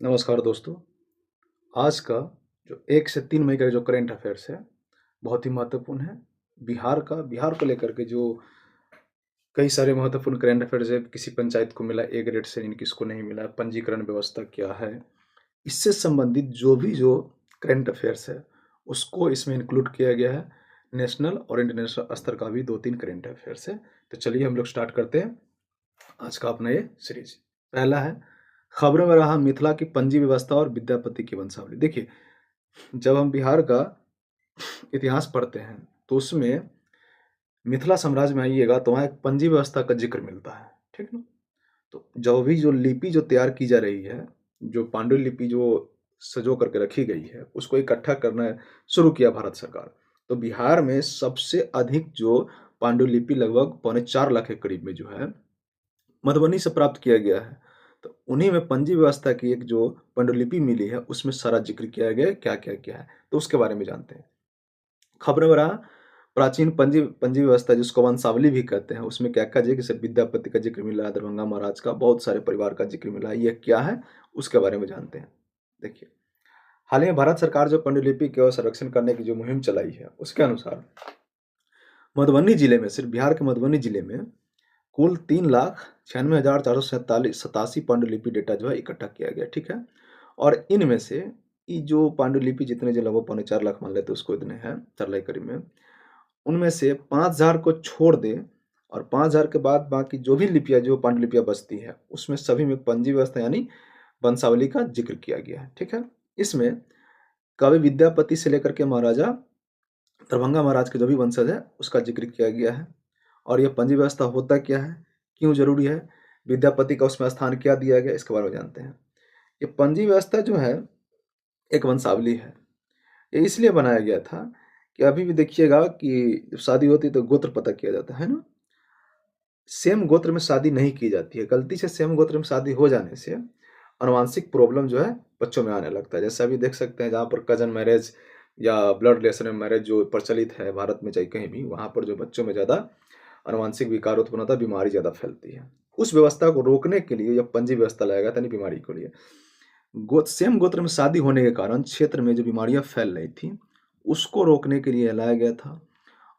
नमस्कार दोस्तों। आज का जो 1 से 3 मई का जो करंट अफेयर्स है, बहुत ही महत्वपूर्ण है। बिहार को लेकर के जो कई सारे महत्वपूर्ण करंट अफेयर्स है, किसी पंचायत को मिला ए ग्रेड श्रेणी, किसको नहीं मिला, पंजीकरण व्यवस्था क्या है, इससे संबंधित जो करंट अफेयर्स है, उसको इसमें इंक्लूड किया गया है। नेशनल और इंटरनेशनल स्तर का भी 2-3 करंट अफेयर्स है। तो चलिए हम लोग स्टार्ट करते हैं आज का अपना ये सीरीज। पहला है, खबरों में रहा मिथिला की पंजी व्यवस्था और विद्यापति की वंशावली। देखिए, जब हम बिहार का इतिहास पढ़ते हैं तो उसमें मिथिला साम्राज्य में आइएगा तो वहाँ एक पंजी व्यवस्था का जिक्र मिलता है। ठीक ना? तो जो लिपि जो तैयार की जा रही है, जो पांडुलिपि जो सजो करके रखी गई है, उसको इकट्ठा करना शुरू किया भारत सरकार। तो बिहार में सबसे अधिक जो पांडुलिपि लगभग 4.25 लाख के करीब में जो है मधुबनी से प्राप्त किया गया है। तो उन्हीं में पंजी व्यवस्था की एक जो पांडुलिपि मिली है, उसमें सारा जिक्र किया गया है, क्या-क्या क्या है। तो उसके बारे में जानते हैं। खबरें में रहा प्राचीन पंजी पंजी व्यवस्था जिसको वंशावली भी कहते हैं, उसमें क्या-क्या जिक्र, जैसे विद्यापति का जिक्र मिला है, दरभंगा महाराज का, बहुत सारे परिवार का जिक्र मिला है। ये क्या है, उसके बारे में जानते हैं। देखिए, हाल ही में भारत सरकार जो पांडुलिपि के संरक्षण करने की जो मुहिम चलाई है, उसके अनुसार मधुबनी जिले में, सिर्फ बिहार के मधुबनी जिले में कुल 3,96,447 पांडुलिपि डेटा जो है इकट्ठा किया गया। ठीक है? और इनमें से ये जो पांडुलिपि जितने जो लगभग 4.25 लाख मान लेते हैं, उसको इतने हैं 4 लाख करीब में, उनमें से 5,000 को छोड़ दें और 5,000 के बाद बाकी जो भी लिपियाँ जो पांडुलिपियाँ बचती है, उसमें सभी में पंजी व्यवस्था यानी वंशावली का जिक्र किया गया है। ठीक है? इसमें कवि विद्यापति से लेकर के महाराजा दरभंगा महाराज के जो भी वंशज है, उसका जिक्र किया गया है। और ये पंजी व्यवस्था होता क्या है, क्यों ज़रूरी है, विद्यापति का उसमें स्थान क्या दिया गया, इसके बारे में जानते हैं। ये पंजी व्यवस्था जो है, एक वंशावली है। ये इसलिए बनाया गया था कि अभी भी देखिएगा कि जब शादी होती है तो गोत्र पता किया जाता है ना? सेम गोत्र में शादी नहीं की जाती है। गलती से सेम गोत्र में शादी हो जाने से आनुवांशिक प्रॉब्लम जो है बच्चों में आने लगता है। जैसे अभी देख सकते हैं, जहाँ पर कज़न मैरेज या ब्लड रिलेशन में मैरेज जो प्रचलित है भारत में, चाहे कहीं भी, वहाँ पर जो बच्चों में ज़्यादा आनुवांशिक विकार उत्पन्न होता है, बीमारी ज़्यादा फैलती है। उस व्यवस्था को रोकने के लिए यह पंजी व्यवस्था लाया गया था, यानी बीमारी के लिए। सेम गोत्र में शादी होने के कारण क्षेत्र में जो बीमारियां फैल रही थी, उसको रोकने के लिए लाया गया था।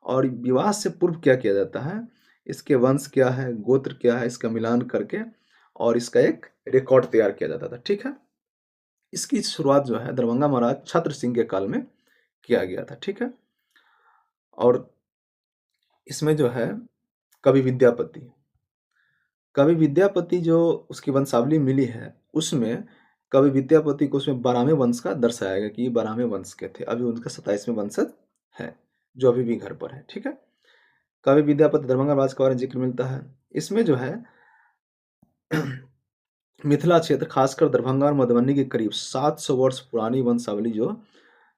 और विवाह से पूर्व क्या किया जाता है, इसके वंश क्या है, गोत्र क्या है, इसका मिलान करके और इसका एक रिकॉर्ड तैयार किया जाता था। ठीक है? इसकी शुरुआत जो है दरभंगा महाराज छत्र सिंह के काल में किया गया था। ठीक है? और इसमें जो है कवि विद्यापति कवि विद्यापति जो उसकी वंशावली मिली है, उसमें कवि विद्यापति को उसमें 12वें वंश का दर्शाया गया कि ये 12वें वंश के थे। अभी उनका 27वें वंशज है, जो अभी भी घर पर है। ठीक है? कवि विद्यापति दरभंगा राज के बारे में जिक्र मिलता है। इसमें जो है मिथिला क्षेत्र, खासकर दरभंगा और मधुबनी के करीब 700 वर्ष पुरानी वंशावली जो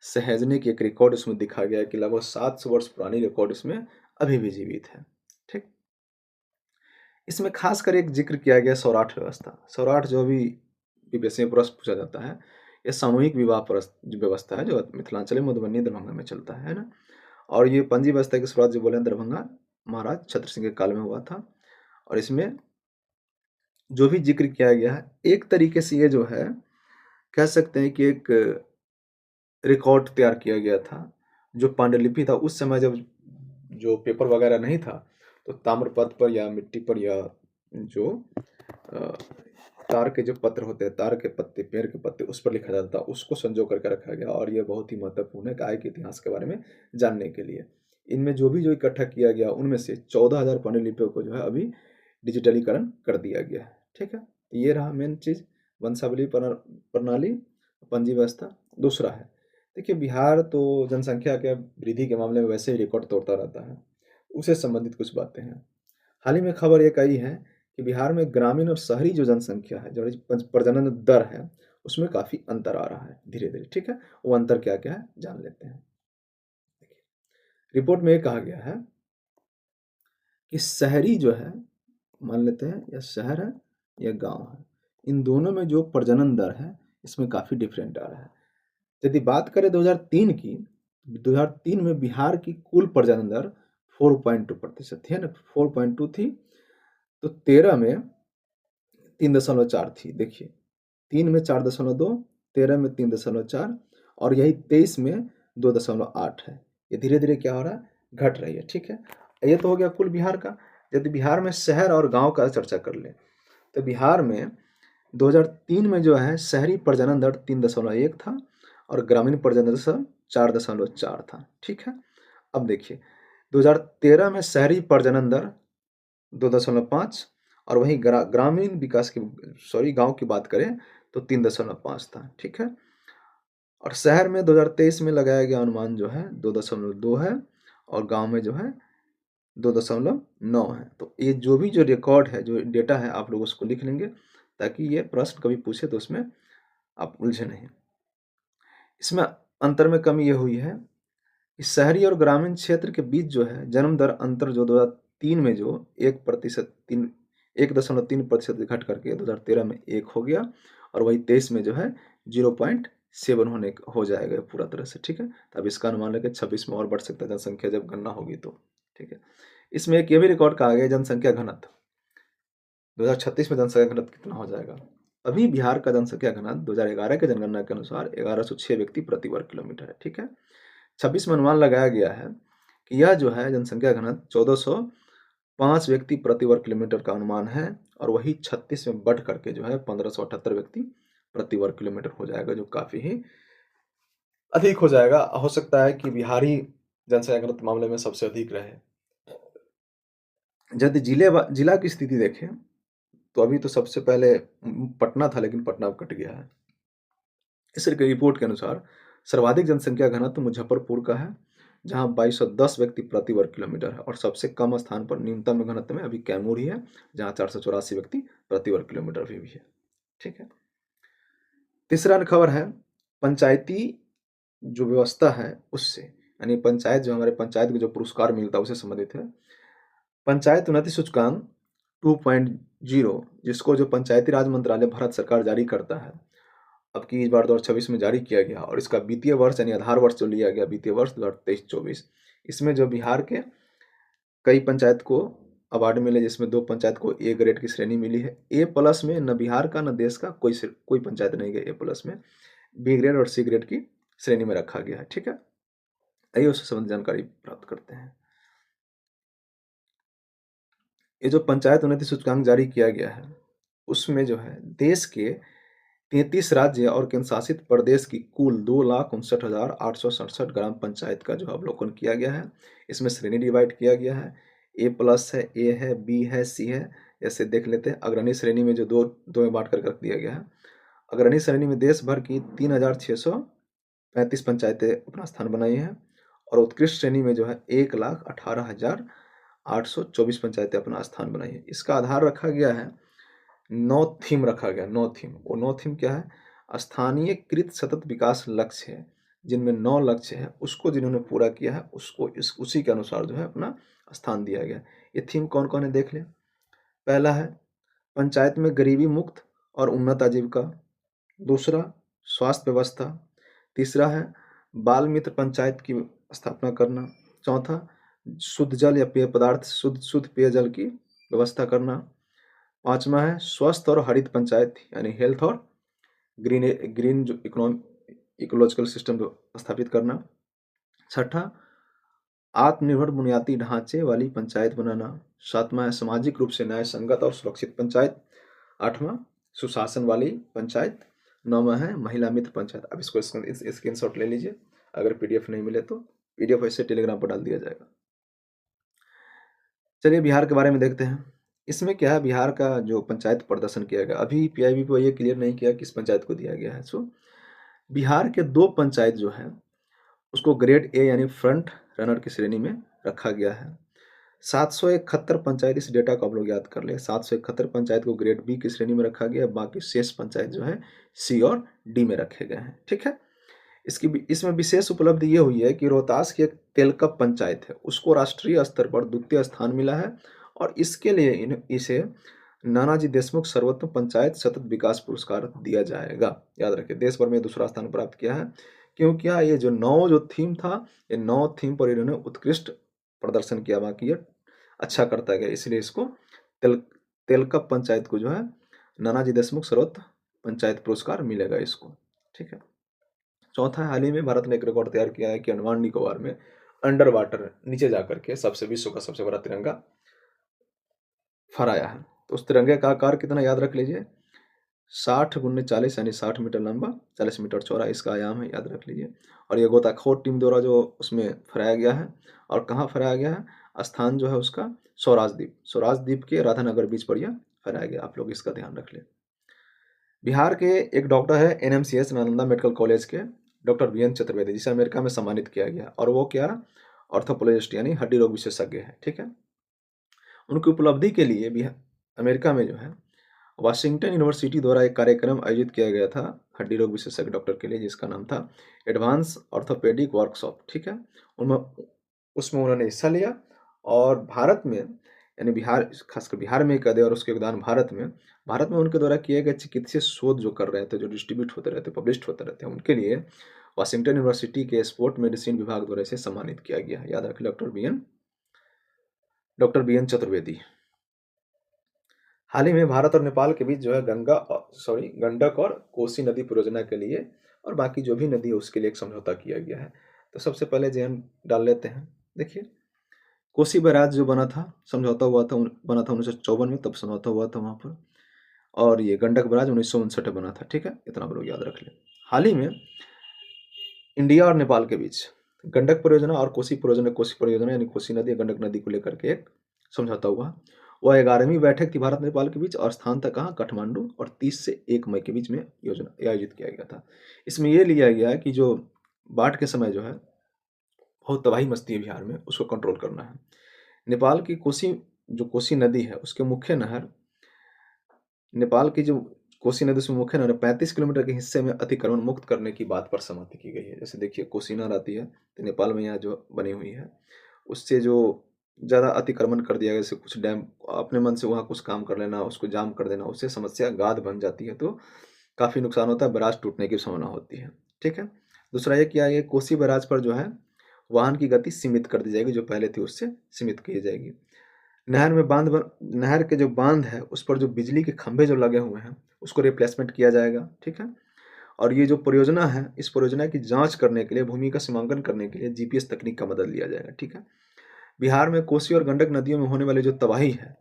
सहेजने की एक रिकॉर्ड इसमें दिखा गया है कि लगभग 700 वर्ष पुरानी रिकॉर्ड इसमें अभी भी जीवित है। ठीक? इसमें खासकर एक जिक्र किया गया सौराठ व्यवस्था। सौराठ जो अभी बीपीएससी में प्रश्न पूछा जाता है, ये सामूहिक विवाह व्यवस्था है जो मिथिलांचल में मधुबनी दरभंगा में चलता है ना? और ये पंजी व्यवस्था की शुरुआत जो बोले दरभंगा महाराज छत्र सिंह के काल में हुआ था। और इसमें जो भी जिक्र किया गया है, एक तरीके से ये जो है कह सकते हैं कि एक रिकॉर्ड तैयार किया गया था। जो पांडुलिपि था, उस समय जब जो पेपर वगैरह नहीं था, तो ताम्रपत्र पर या मिट्टी पर या जो अ, तार के जो पत्र होते हैं, तार के पत्ते, पेड़ के पत्ते, उस पर लिखा जाता था, उसको संजो करके रखा गया। और ये बहुत ही महत्वपूर्ण है गाय के इतिहास के बारे में जानने के लिए। इनमें जो भी जो इकट्ठा किया गया, उनमें से 14,000 पांडुलिपियों को जो है अभी डिजिटलीकरण कर दिया गया है। ठीक है? तो ये रहा मेन चीज़, वंशावली प्रणाली, पंजी व्यवस्था। दूसरा है, देखिए बिहार तो जनसंख्या के वृद्धि के मामले में वैसे ही रिकॉर्ड तोड़ता रहता है। उससे संबंधित कुछ बातें हैं। हाल ही में खबर एक आई है कि बिहार में ग्रामीण और शहरी जो जनसंख्या है, जो प्रजनन दर है, उसमें काफ़ी अंतर आ रहा है धीरे-धीरे। ठीक है? वो अंतर क्या-क्या है, जान लेते हैं। रिपोर्ट में ये कहा गया है कि शहरी जो है, मान लेते हैं या शहर है या गाँव है, इन दोनों में जो प्रजनन दर है, इसमें काफ़ी डिफरेंट आ रहा है। यदि बात करें 2003 की, 2003 में बिहार की कुल प्रजनन दर 4.2% थी, है ना? 4.2 थी। तो 13 में 3.4 थी। देखिए, 3 में 4.2, 13 में 3.4 और यही 23 में 2.8 है। ये धीरे-धीरे क्या हो रहा है? घट रही है, ठीक है। ये तो हो गया कुल बिहार का। यदि बिहार में शहर और गाँव का चर्चा कर लें, तो बिहार में 2003 में जो है शहरी प्रजनन दर 3.1 था और ग्रामीण प्रजनन दर 4.4 था, ठीक है। अब देखिए 2013 में शहरी प्रजनन दर 2.5 और वहीं ग्रामीण विकास की गाँव की बात करें तो 3.5 था, ठीक है। और शहर में 2023 में लगाया गया अनुमान जो है 2.2 है और गाँव में जो है 2.9 है। तो ये जो रिकॉर्ड है, जो डेटा है, आप लोग उसको लिख लेंगे ताकि ये प्रश्न कभी पूछे तो उसमें आप उलझे नहीं। इसमें अंतर में कमी ये हुई है कि शहरी और ग्रामीण क्षेत्र के बीच जो है जन्म दर अंतर जो 2003 में जो 1.3% घट करके 2013 में 1 हो गया और वही 23 में जो है 0.7 हो जाएगा पूरा तरह से, ठीक है। तो अब इसका अनुमान लगे 26 में और बढ़ सकता है जनसंख्या जब गणना होगी तो, ठीक है। इसमें एक ये भी रिकॉर्ड कहा गया जनसंख्या घनत्व 2036 में जनसंख्या घनत्व कितना हो जाएगा। अभी बिहार का जनसंख्या घनत्व 2011 के जनगणना के अनुसार 1106 व्यक्ति प्रति वर्ग किलोमीटर है, ठीक है। 26 में अनुमान लगाया गया है कि यह जो है जनसंख्या घनत्व 1405 व्यक्ति प्रति वर्ग किलोमीटर का अनुमान है और वही 36 में बढ़ करके जो है 1578 व्यक्ति प्रति वर्ग किलोमीटर हो जाएगा, जो काफी ही अधिक हो जाएगा। हो सकता है कि बिहारी जनसंख्या घनत्व मामले में सबसे अधिक रहे। यदि जिला की स्थिति देखें तो अभी तो सबसे पहले पटना था, लेकिन पटना अब कट गया है। इस रिपोर्ट के अनुसार सर्वाधिक जनसंख्या घनत्व मुजफ्फरपुर का है, जहां 2210 व्यक्ति प्रति वर्ग किलोमीटर है और सबसे कम स्थान पर न्यूनतम घनत्व में अभी कैमूर ही है, जहां 484 व्यक्ति प्रति वर्ग किलोमीटर भी है, ठीक है। तीसरा खबर है पंचायती जो व्यवस्था है उससे, यानी पंचायत जो हमारे पंचायत को जो पुरस्कार मिलता है उससे संबंधित है। पंचायत उन्नति सूचकांक 2.0 जिसको जो पंचायती राज मंत्रालय भारत सरकार जारी करता है, अब की इस बार 2026 में जारी किया गया और इसका वित्तीय वर्ष यानी आधार वर्ष जो लिया गया वित्तीय वर्ष 2023-24, इसमें जो बिहार के कई पंचायत को अवार्ड मिले, जिसमें 2 पंचायत को ए ग्रेड की श्रेणी मिली है। ए प्लस में न बिहार का न देश का कोई पंचायत नहीं गया ए प्लस में, बी ग्रेड और सी ग्रेड की श्रेणी में रखा गया है, ठीक है। आइए उससे संबंधित जानकारी प्राप्त करते हैं। ये जो पंचायत उन्नति सूचकांक जारी किया गया है उसमें जो है देश के 33 राज्य और केंद्र शासित प्रदेश की कुल 2,59,867 ग्राम पंचायत का जो अवलोकन किया गया है। इसमें श्रेणी डिवाइड किया गया है, ए प्लस है, ए है, बी है, सी है। ऐसे देख लेते हैं। अग्रणी श्रेणी में जो दो में बांट कर रख दिया गया है। अग्रणी श्रेणी में देश भर की 3,635 पंचायतें अपना स्थान बनाई हैं और उत्कृष्ट श्रेणी में जो है 1,18,824 पंचायतें अपना स्थान बनाई है। इसका आधार रखा गया है 9 थीम रखा गया। 9 थीम, वो 9 थीम क्या है? स्थानीयकृत सतत विकास लक्ष्य है, जिनमें 9 लक्ष्य है, उसको जिन्होंने पूरा किया है उसको उसी के अनुसार जो है अपना स्थान दिया गया। ये थीम कौन कौन है देख लें। पहला है पंचायत में गरीबी मुक्त और उन्नत आजीविका। दूसरा स्वास्थ्य व्यवस्था। तीसरा है बाल मित्र पंचायत की स्थापना करना। चौथा शुद्ध जल या पेय पदार्थ, शुद्ध पेयजल की व्यवस्था करना। पांचवा है स्वस्थ और हरित पंचायत यानी हेल्थ और ग्रीन जो इकोलॉजिकल सिस्टम स्थापित करना। छठा आत्मनिर्भर बुनियादी ढांचे वाली पंचायत बनाना। सातवां है सामाजिक रूप से न्याय संगत और सुरक्षित पंचायत। आठवां सुशासन वाली पंचायत। नौवां है महिला मित्र पंचायत। अब इसको स्क्रीनशॉट ले लीजिए, अगर पीडीएफ नहीं मिले तो पीडीएफ ऐसे टेलीग्राम पर डाल दिया जाएगा। चलिए बिहार के बारे में देखते हैं। इसमें क्या है, बिहार का जो पंचायत प्रदर्शन किया गया, अभी पीआईबी को ये क्लियर नहीं किया किस पंचायत को दिया गया है। सो बिहार के 2 पंचायत जो है उसको ग्रेड ए यानी फ्रंट रनर की श्रेणी में रखा गया है। 771 पंचायत, इस डेटा को आप लोग याद कर ले, 771 पंचायत को ग्रेड बी की श्रेणी में रखा गया, बाकी शेष पंचायत जो है सी और डी में रखे गए हैं, ठीक है। इसमें विशेष उपलब्धि ये हुई है कि रोहतास की एक तेलकप पंचायत है, उसको राष्ट्रीय स्तर पर द्वितीय स्थान मिला है और इसके लिए इसे नानाजी देशमुख सर्वोत्तम पंचायत सतत विकास पुरस्कार दिया जाएगा। याद रखिए, देश भर में दूसरा स्थान प्राप्त किया है। क्योंकि ये जो 9 जो थीम था, ये 9 थीम पर इन्होंने उत्कृष्ट प्रदर्शन किया, बाकी ये अच्छा करता गया, इसलिए इसको तेलकप पंचायत को जो है नानाजी देशमुख सर्वोत्तम पंचायत पुरस्कार मिलेगा इसको, ठीक है। चौथा, हाल ही में भारत ने एक रिकॉर्ड तैयार किया है कि अंडमान निकोबार में अंडर वाटर नीचे जाकर के विश्व का सबसे बड़ा तिरंगा फहराया है। तो उस तिरंगे का आकार कितना, याद रख लीजिए, 60 गुने 40 यानी 60 मीटर लंबा, 40 मीटर चौड़ा इसका आयाम है, याद रख लीजिए। और ये गोताखोर टीम द्वारा जो उसमें फहराया गया है, और कहाँ फहराया गया है, स्थान जो है उसका स्वराज द्वीप के राधानगर बीच पर यह फहराया गया, आप लोग इसका ध्यान रख लें। बिहार के एक डॉक्टर है एनएमसीएच नालंदा मेडिकल कॉलेज के, डॉक्टर वीएन चतुर्वेदी, जिसे अमेरिका में सम्मानित किया गया, और वो क्या, ऑर्थोपोलॉजिस्ट यानी हड्डी रोग विशेषज्ञ है, ठीक है। उनकी उपलब्धि के लिए भी अमेरिका में जो है वाशिंगटन यूनिवर्सिटी द्वारा एक कार्यक्रम आयोजित किया गया था हड्डी रोग विशेषज्ञ डॉक्टर के लिए, जिसका नाम था एडवांस ऑर्थोपेडिक वर्कशॉप, ठीक है। उनमें उसमें उन्होंने हिस्सा लिया, और भारत में यानी बिहार, खासकर बिहार में कर दे, और उसके योगदान भारत में उनके द्वारा किए गए चिकित्सीय शोध जो कर रहे थे, जो डिस्ट्रीब्यूट होते रहते, पब्लिश होते रहते, उनके लिए वाशिंगटन यूनिवर्सिटी के स्पोर्ट मेडिसिन विभाग द्वारा इसे सम्मानित किया गया है, याद रखें, डॉक्टर बी एन चतुर्वेदी। हाल ही में भारत और नेपाल के बीच जो है गंडक और कोसी नदी परियोजना के लिए, और बाकी जो भी नदी है उसके लिए एक समझौता किया गया है। तो सबसे पहले जो हम डाल लेते हैं, देखिए कोसी बैराज जो समझौता हुआ था, बना था 1954 में, तब समझौता हुआ था वहाँ पर। और ये गंडक बैराज 1959 में बना था, ठीक है, इतना आप लोग याद रख लें। हाल ही में इंडिया और नेपाल के बीच गंडक परियोजना और कोसी परियोजना यानी कोसी नदी, गंडक नदी को लेकर के एक समझौता हुआ। वह 11वीं बैठक थी भारत नेपाल के बीच, और स्थान था कहाँ, काठमांडू, और 30 से 1 मई के बीच में योजना आयोजित किया गया था। इसमें यह लिया गया कि जो बाढ़ के समय जो है बहुत तबाही मचती है बिहार में, उसको कंट्रोल करना है। नेपाल की कोसी नदी है, उसके मुख्य नहर, नेपाल की जो कोसी नदी से मुख्य नहर 35 किलोमीटर के हिस्से में अतिक्रमण मुक्त करने की बात पर सहमति की गई है। जैसे देखिए कोसी नहर आती है तो नेपाल में यहाँ जो बनी हुई है, उससे जो ज़्यादा अतिक्रमण कर दिया गया, जैसे कुछ डैम अपने मन से वहाँ कुछ काम कर लेना, उसको जाम कर देना, उससे समस्या गाद बन जाती है, तो काफ़ी नुकसान होता है, बैराज टूटने की संभावना होती है, ठीक है। दूसरा ये किया, ये कोसी बैराज पर जो है वाहन की गति सीमित कर दी जाएगी, जो पहले थी उससे सीमित की जाएगी। नहर के जो बांध है उस पर जो बिजली के खंभे जो लगे हुए हैं उसको रिप्लेसमेंट किया जाएगा, ठीक है। और ये जो परियोजना है, इस परियोजना की जांच करने के लिए, भूमि का सीमांकन करने के लिए जीपीएस तकनीक का मदद लिया जाएगा, ठीक है। बिहार में कोसी और गंडक नदियों में होने वाली जो तबाही है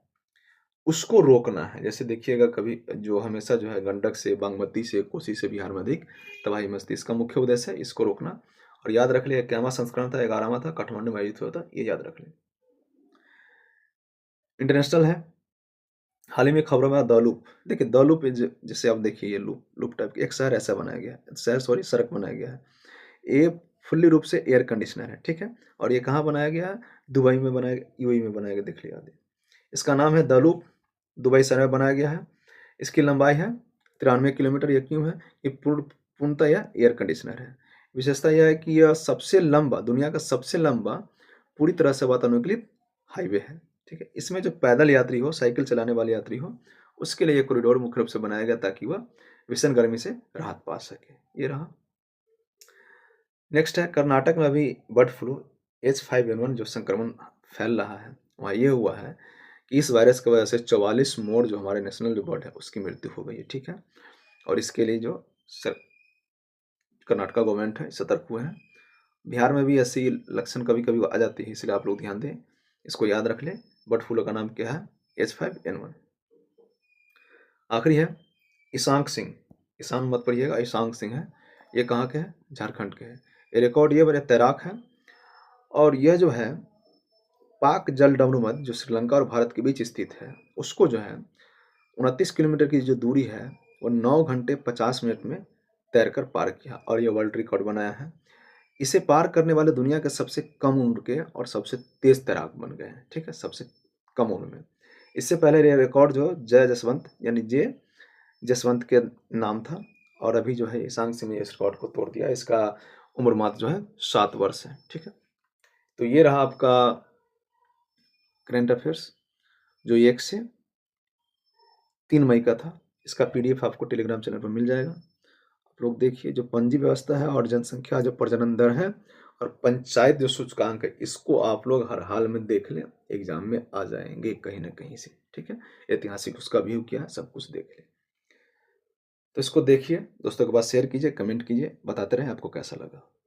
उसको रोकना है। जैसे देखिएगा कभी जो हमेशा जो है गंडक से, बागमती से, कोसी से बिहार में अधिक तबाही मचती, इसका मुख्य उद्देश्य है इसको रोकना। और याद रख लिया, 11वां संस्करण था, 11वां था, काठमांडू में आयोजित हुआ था, ये याद रख लें। इंटरनेशनल है, हाल ही में खबरों में द लूप, देखिए द लूप जैसे आप देखिए ये लूप टाइप एक शहर ऐसा बनाया गया है, सड़क बनाया गया है। ये फुल्ली रूप से एयर कंडीशनर है, ठीक है। और ये कहाँ बनाया गया है, दुबई में बनाया गया, यूएई में बनाया गया, देख लिया। इसका नाम है द लूप, दुबई शहर में बनाया गया है। इसकी लंबाई है 93 किलोमीटर। ये क्यों है, ये पूर्णतः यह एयर कंडीशनर है। विशेषता यह है कि यह सबसे लंबा, दुनिया का सबसे लंबा पूरी तरह से वातानुकूलित हाईवे है, ठीक है। इसमें जो पैदल यात्री हो, साइकिल चलाने वाले यात्री हो, उसके लिए ये कॉरिडोर मुख्य रूप से बनाया गया ताकि वह भीषण गर्मी से राहत पा सके। ये रहा। नेक्स्ट है, कर्नाटक में अभी बर्ड फ्लू H5N1 जो संक्रमण फैल रहा है, वहाँ ये हुआ है कि इस वायरस की वजह से 44 मोर जो हमारे नेशनल बर्ड है उसकी मृत्यु हो गई है, ठीक है। और इसके लिए जो कर्नाटका गवर्नमेंट है सतर्क हुए हैं। बिहार में भी ऐसी लक्षण कभी कभी आ जाती है, इसलिए आप लोग ध्यान दें, इसको याद रख लें। बर्ड फ्लू का नाम क्या है, H5N1। आखिरी है ईशांक सिंह, ईशान मत पढ़िएगा, ईशांक सिंह है। ये कहाँ के हैं, झारखंड के हैं। ये रिकॉर्ड ये बड़े तैराक है, और यह जो है पाक जल डमरू मध्य जो श्रीलंका और भारत के बीच स्थित है, उसको जो है 29 किलोमीटर की जो दूरी है वो 9 घंटे 50 मिनट में तैरकर पार किया, और ये वर्ल्ड रिकॉर्ड बनाया है। इसे पार करने वाले दुनिया के सबसे कम उम्र के और सबसे तेज तैराक बन गए हैं, ठीक है, सबसे कम उम्र में। इससे पहले ये रिकॉर्ड जो जय जसवंत यानी जे जसवंत के नाम था, और अभी जो है ईशांक सिंह ने इस रिकॉर्ड को तोड़ दिया। इसका उम्र मात्र जो है 7 वर्ष है, ठीक है। तो ये रहा आपका करेंट अफेयर्स जो 1 से 3 मई का था। इसका पीडीएफ आपको टेलीग्राम चैनल पर मिल जाएगा। आप लोग देखिए, जो पंजी व्यवस्था है और जनसंख्या जो प्रजनन दर है और पंचायत जो सूचकांक है, इसको आप लोग हर हाल में देख लें, एग्जाम में आ जाएंगे कहीं ना कहीं से, ठीक है। ऐतिहासिक उसका व्यू क्या है, सब कुछ देख लें। तो इसको देखिए, दोस्तों के पास शेयर कीजिए, कमेंट कीजिए, बताते रहें आपको कैसा लगा।